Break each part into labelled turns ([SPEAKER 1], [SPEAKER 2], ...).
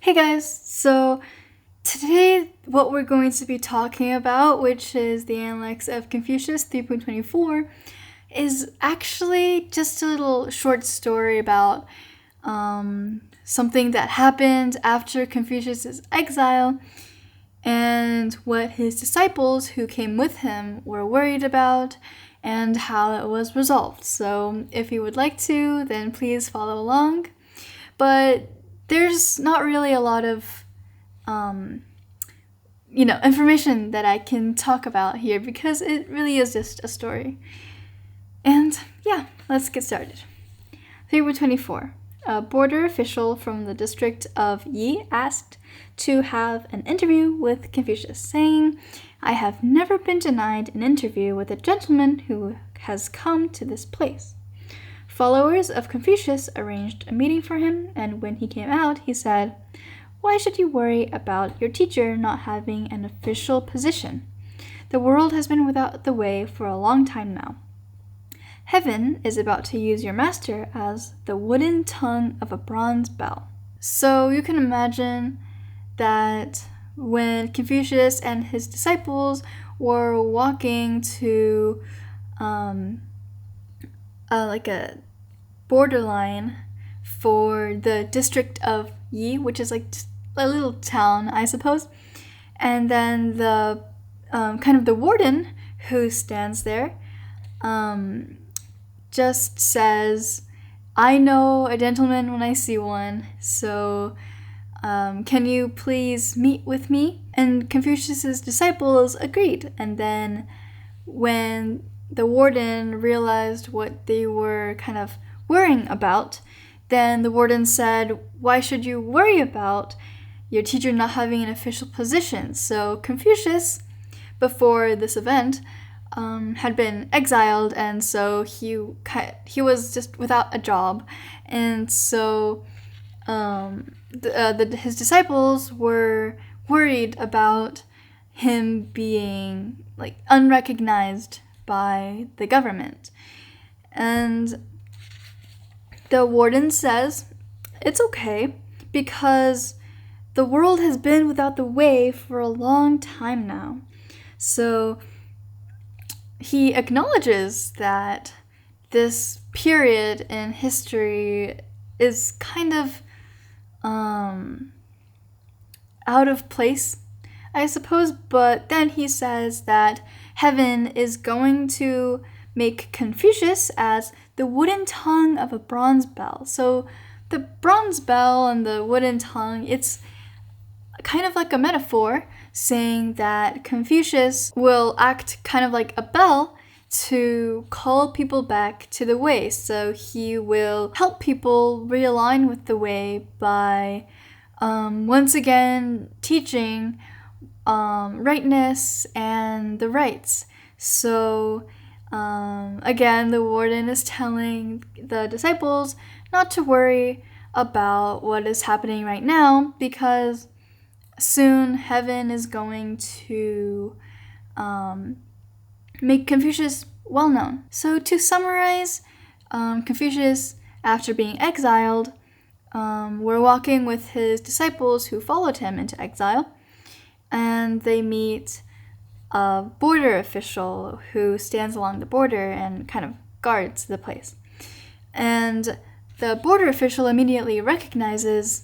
[SPEAKER 1] Hey guys, so today what we're going to be talking about, which is the Analects of Confucius 3.24, is actually just a little short story about something that happened after Confucius's exile and what his disciples who came with him were worried about and how it was resolved. So if you would like to, then please follow along. But there's not really a lot of, information that I can talk about here because it really is just a story. And yeah, let's get started. 3.24. A border official from the district of Yi asked to have an interview with Confucius, saying, "I have never been denied an interview with a gentleman who has come to this place." Followers of Confucius arranged a meeting for him, and when he came out, he said, "Why should you worry about your teacher not having an official position? The world has been without the way for a long time now. Heaven is about to use your master as the wooden tongue of a bronze bell." So you can imagine that when Confucius and his disciples were walking to a borderline for the district of Yi, which is like a little town, I suppose. And then the the warden who stands there just says, "I know a gentleman when I see one, so can you please meet with me?" And Confucius's disciples agreed. And then when the warden realized what they were kind of worrying about, then the warden said, "Why should you worry about your teacher not having an official position?" So Confucius, before this event, had been exiled, and so he was just without a job. And so his disciples were worried about him being like unrecognized by the government. And the warden says, "It's okay, because the world has been without the way for a long time now." So he acknowledges that this period in history is kind of out of place, I suppose, but then he says that heaven is going to make Confucius as the wooden tongue of a bronze bell. So the bronze bell and the wooden tongue, it's kind of like a metaphor saying that Confucius will act kind of like a bell to call people back to the way. So he will help people realign with the way by once again teaching rightness and the rights. So again, the warden is telling the disciples not to worry about what is happening right now, because soon heaven is going to make Confucius well known. So to summarize, Confucius, after being exiled, were walking with his disciples who followed him into exile, and they meet a border official who stands along the border and kind of guards the place. And the border official immediately recognizes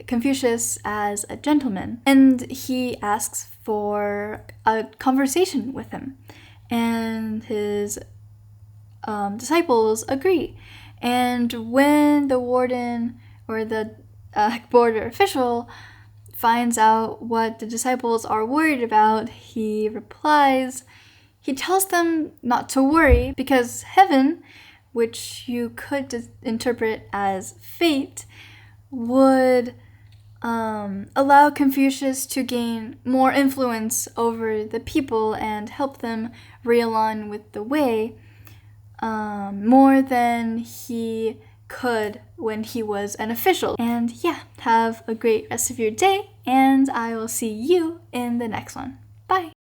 [SPEAKER 1] Confucius as a gentleman, and he asks for a conversation with him. And his disciples agree. And when the warden or the border official finds out what the disciples are worried about, he tells them not to worry, because heaven, which you could interpret as fate, would allow Confucius to gain more influence over the people and help them realign with the way more than he could when he was an official. And yeah, have a great rest of your day, and I will see you in the next one. Bye!